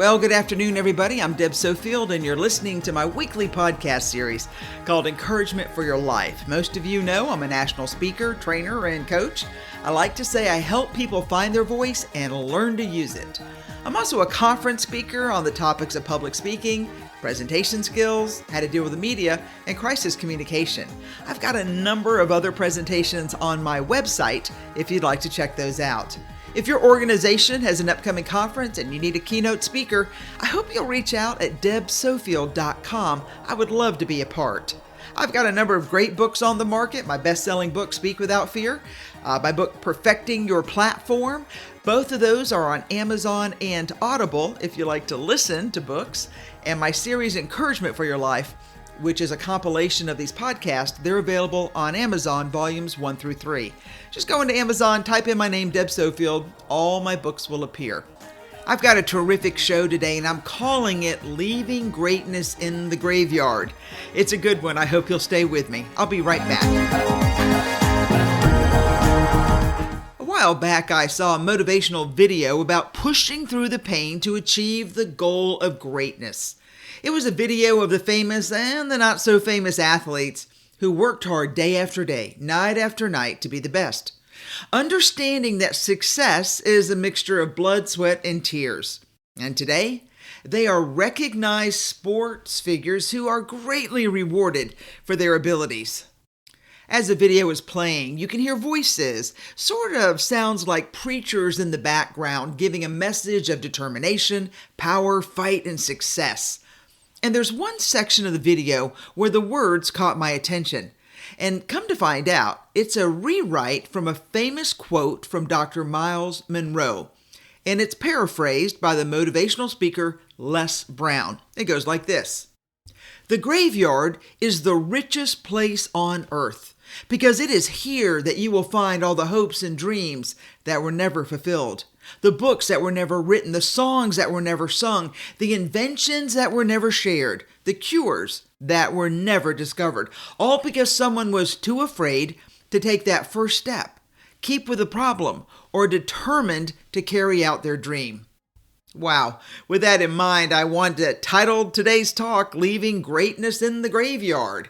Well, good afternoon, everybody. I'm Deb Sofield, and you're listening to my weekly podcast series called Encouragement for Your Life. Most of you know I'm a national speaker, trainer, and coach. I like to say I help people find their voice and learn to use it. I'm also a conference speaker on the topics of public speaking, presentation skills, how to deal with the media, and crisis communication. I've got a number of other presentations on my website if you'd like to check those out. If your organization has an upcoming conference and you need a keynote speaker, I hope you'll reach out at debsofield.com. I would love to be a part. I've got a number of great books on the market. My best-selling book, Speak Without Fear. My book, Perfecting Your Platform. Both of those are on Amazon and Audible if you like to listen to books. And my series, Encouragement for Your Life, which is a compilation of these podcasts, they're available on Amazon, volumes 1 through 3. Just go into Amazon, type in my name, Deb Sofield, all my books will appear. I've got a terrific show today, and I'm calling it Leaving Greatness in the Graveyard. It's a good one. I hope you'll stay with me. I'll be right back. A while back, I saw a motivational video about pushing through the pain to achieve the goal of greatness. It was a video of the famous and the not so famous athletes who worked hard day after day, night after night to be the best. Understanding that success is a mixture of blood, sweat, and tears. And today, they are recognized sports figures who are greatly rewarded for their abilities. As the video is playing, you can hear voices, sort of sounds like preachers in the background, giving a message of determination, power, fight, and success. And there's one section of the video where the words caught my attention. And come to find out, it's a rewrite from a famous quote from Dr. Miles Monroe. And it's paraphrased by the motivational speaker Les Brown. It goes like this. The graveyard is the richest place on earth because it is here that you will find all the hopes and dreams that were never fulfilled. The books that were never written, the songs that were never sung, the inventions that were never shared, the cures that were never discovered, all because someone was too afraid to take that first step, keep with the problem, or determined to carry out their dream. Wow. With that in mind, I want to title today's talk, Leaving Greatness in the Graveyard.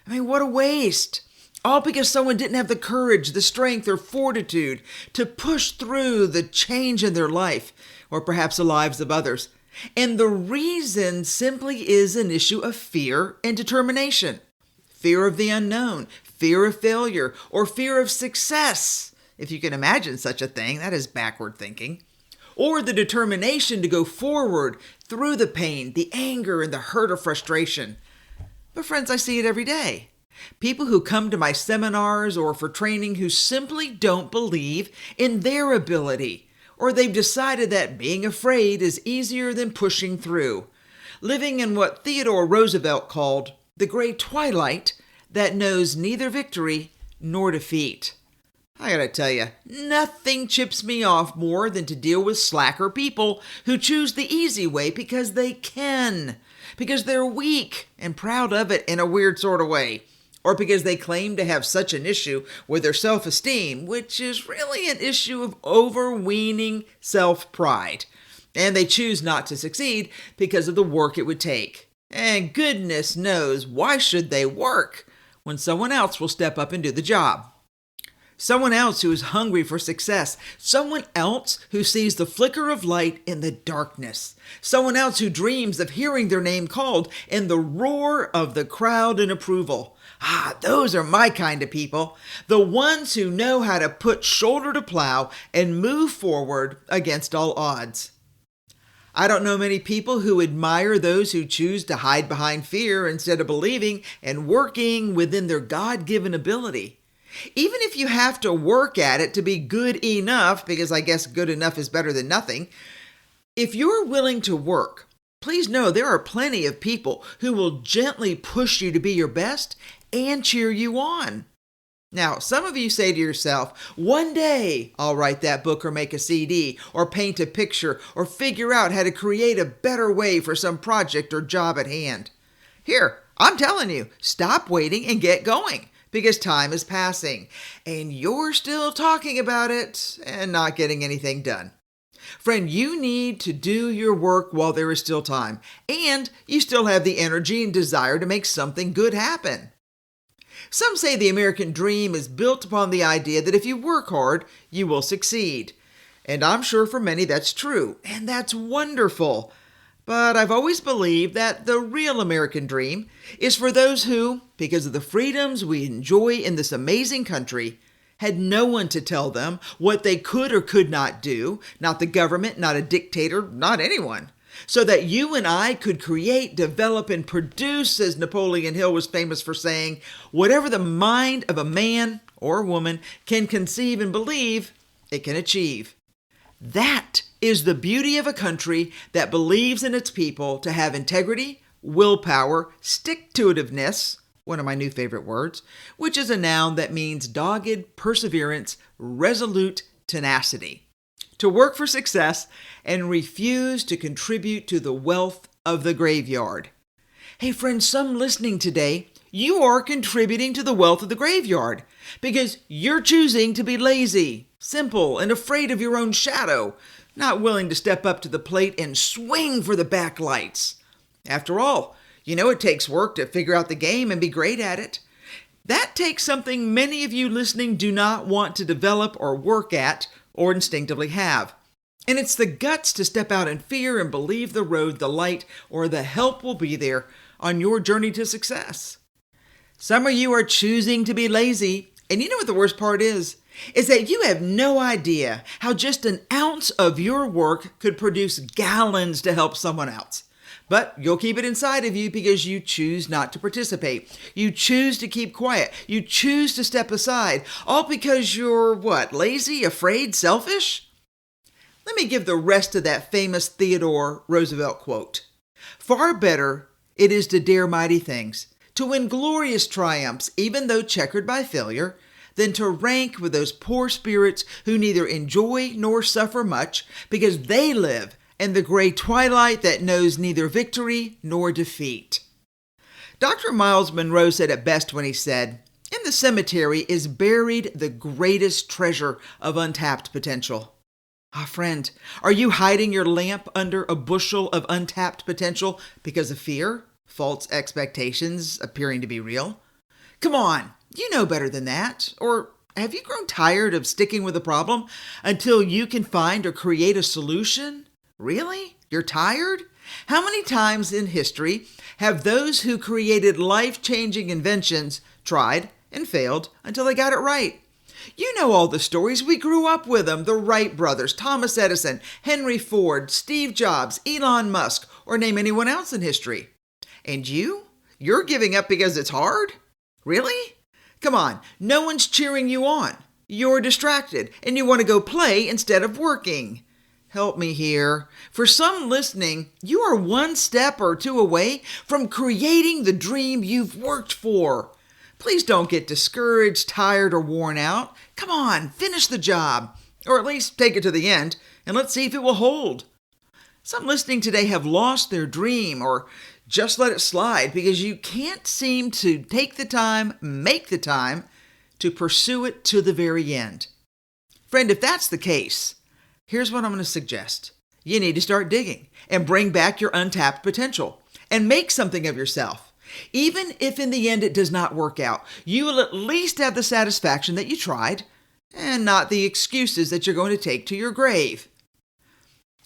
I mean, what a waste. All because someone didn't have the courage, the strength, or fortitude to push through the change in their life, or perhaps the lives of others. And the reason simply is an issue of fear and determination. Fear of the unknown, fear of failure, or fear of success. If you can imagine such a thing, that is backward thinking. Or the determination to go forward through the pain, the anger, and the hurt or frustration. But friends, I see it every day. People who come to my seminars or for training who simply don't believe in their ability, or they've decided that being afraid is easier than pushing through, living in what Theodore Roosevelt called the gray twilight that knows neither victory nor defeat. I gotta tell you, nothing chips me off more than to deal with slacker people who choose the easy way because they can, because they're weak and proud of it in a weird sort of way. Or because they claim to have such an issue with their self-esteem, which is really an issue of overweening self-pride. And they choose not to succeed because of the work it would take. And goodness knows, why should they work when someone else will step up and do the job? Someone else who is hungry for success. Someone else who sees the flicker of light in the darkness. Someone else who dreams of hearing their name called in the roar of the crowd in approval. Those are my kind of people. The ones who know how to put shoulder to plow and move forward against all odds. I don't know many people who admire those who choose to hide behind fear instead of believing and working within their God-given ability. Even if you have to work at it to be good enough, because I guess good enough is better than nothing, if you're willing to work, please know there are plenty of people who will gently push you to be your best and cheer you on. Now, some of you say to yourself, one day I'll write that book or make a CD or paint a picture or figure out how to create a better way for some project or job at hand. Here, I'm telling you, stop waiting and get going because time is passing and you're still talking about it and not getting anything done. Friend, you need to do your work while there is still time, and you still have the energy and desire to make something good happen. Some say the American dream is built upon the idea that if you work hard, you will succeed. And I'm sure for many that's true, and that's wonderful. But I've always believed that the real American dream is for those who, because of the freedoms we enjoy in this amazing country, had no one to tell them what they could or could not do, not the government, not a dictator, not anyone. So that you and I could create, develop, and produce, as Napoleon Hill was famous for saying, whatever the mind of a man or woman can conceive and believe, it can achieve. That is the beauty of a country that believes in its people to have integrity, willpower, stick-to-itiveness, one of my new favorite words, which is a noun that means dogged, perseverance, resolute tenacity, to work for success and refuse to contribute to the wealth of the graveyard. Hey friends, some listening today, you are contributing to the wealth of the graveyard because you're choosing to be lazy, simple, and afraid of your own shadow, not willing to step up to the plate and swing for the backlights. After all, you know it takes work to figure out the game and be great at it. That takes something many of you listening do not want to develop or work at or instinctively have. And it's the guts to step out in fear and believe the road, the light, or the help will be there on your journey to success. Some of you are choosing to be lazy, and you know what the worst part is that you have no idea how just an ounce of your work could produce gallons to help someone else. But you'll keep it inside of you because you choose not to participate. You choose to keep quiet. You choose to step aside. All because you're what? Lazy, afraid, selfish? Let me give the rest of that famous Theodore Roosevelt quote. Far better it is to dare mighty things, to win glorious triumphs, even though checkered by failure, than to rank with those poor spirits who neither enjoy nor suffer much because they live in the gray twilight that knows neither victory nor defeat. Dr. Miles Monroe said it best when he said, "In the cemetery is buried the greatest treasure of untapped potential." Friend, are you hiding your lamp under a bushel of untapped potential because of fear, false expectations appearing to be real? Come on, you know better than that. Or have you grown tired of sticking with a problem until you can find or create a solution? Really? You're tired? How many times in history have those who created life-changing inventions tried and failed until they got it right? You know all the stories. We grew up with them. The Wright brothers, Thomas Edison, Henry Ford, Steve Jobs, Elon Musk, or name anyone else in history. And you're giving up because it's hard? Really? Come on, no one's cheering you on. You're distracted and you want to go play instead of working. Help me here. For some listening, you are one step or two away from creating the dream you've worked for. Please don't get discouraged, tired, or worn out. Come on, finish the job, or at least take it to the end, and let's see if it will hold. Some listening today have lost their dream or just let it slide because you can't seem to take the time, make the time to pursue it to the very end. Friend, if that's the case, here's what I'm going to suggest. You need to start digging and bring back your untapped potential and make something of yourself. Even if in the end it does not work out, you will at least have the satisfaction that you tried and not the excuses that you're going to take to your grave.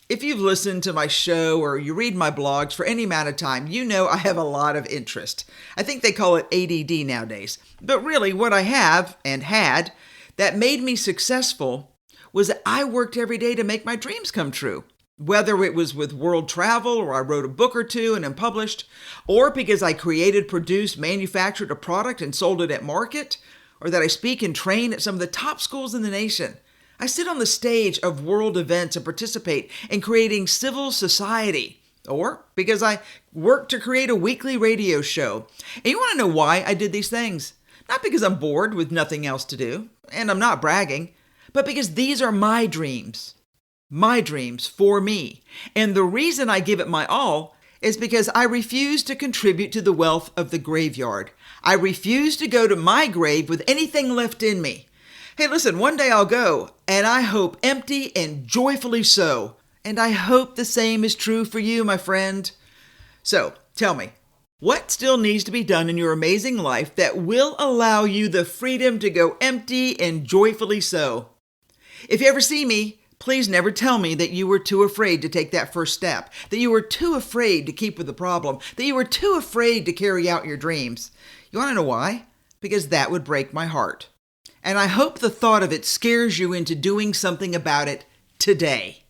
If you've listened to my show or you read my blogs for any amount of time, you know I have a lot of interest. I think they call it ADD nowadays. But really what I have and had that made me successful was that I worked every day to make my dreams come true. Whether it was with world travel or I wrote a book or two and then published, or because I created, produced, manufactured a product and sold it at market, or that I speak and train at some of the top schools in the nation. I sit on the stage of world events and participate in creating civil society, or because I work to create a weekly radio show. And you want to know why I did these things? Not because I'm bored with nothing else to do, and I'm not bragging, but because these are my dreams. My dreams for me. And the reason I give it my all is because I refuse to contribute to the wealth of the graveyard. I refuse to go to my grave with anything left in me. Hey, listen, one day I'll go, and I hope empty and joyfully so. And I hope the same is true for you, my friend. So, tell me, what still needs to be done in your amazing life that will allow you the freedom to go empty and joyfully so? If you ever see me, please never tell me that you were too afraid to take that first step, that you were too afraid to keep with the problem, that you were too afraid to carry out your dreams. You want to know why? Because that would break my heart. And I hope the thought of it scares you into doing something about it today.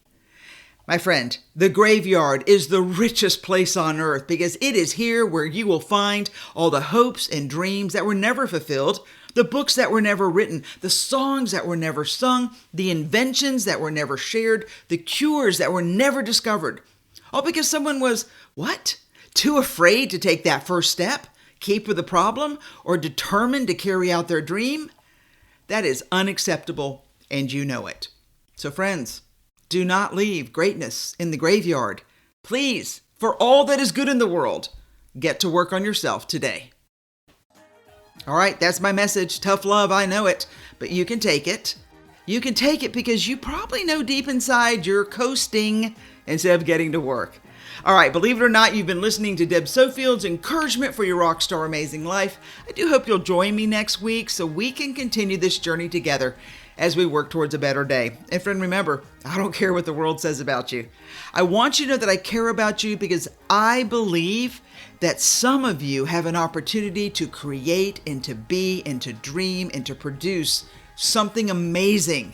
My friend, the graveyard is the richest place on earth because it is here where you will find all the hopes and dreams that were never fulfilled, the books that were never written, the songs that were never sung, the inventions that were never shared, the cures that were never discovered. All because someone was, what? Too afraid to take that first step, keep with the problem, or determined to carry out their dream? That is unacceptable, and you know it. So friends, do not leave greatness in the graveyard. Please, for all that is good in the world, get to work on yourself today. All right, that's my message. Tough love, I know it, but you can take it. You can take it because you probably know deep inside you're coasting instead of getting to work. All right, believe it or not, you've been listening to Deb Sofield's encouragement for your rockstar amazing life. I do hope you'll join me next week so we can continue this journey together as we work towards a better day. And friend, remember, I don't care what the world says about you. I want you to know that I care about you because I believe that some of you have an opportunity to create and to be and to dream and to produce something amazing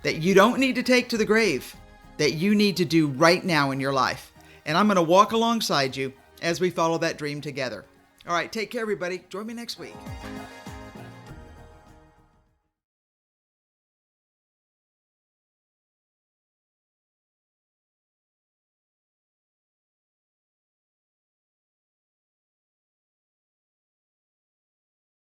that you don't need to take to the grave, that you need to do right now in your life. And I'm going to walk alongside you as we follow that dream together. All right, take care, everybody. Join me next week.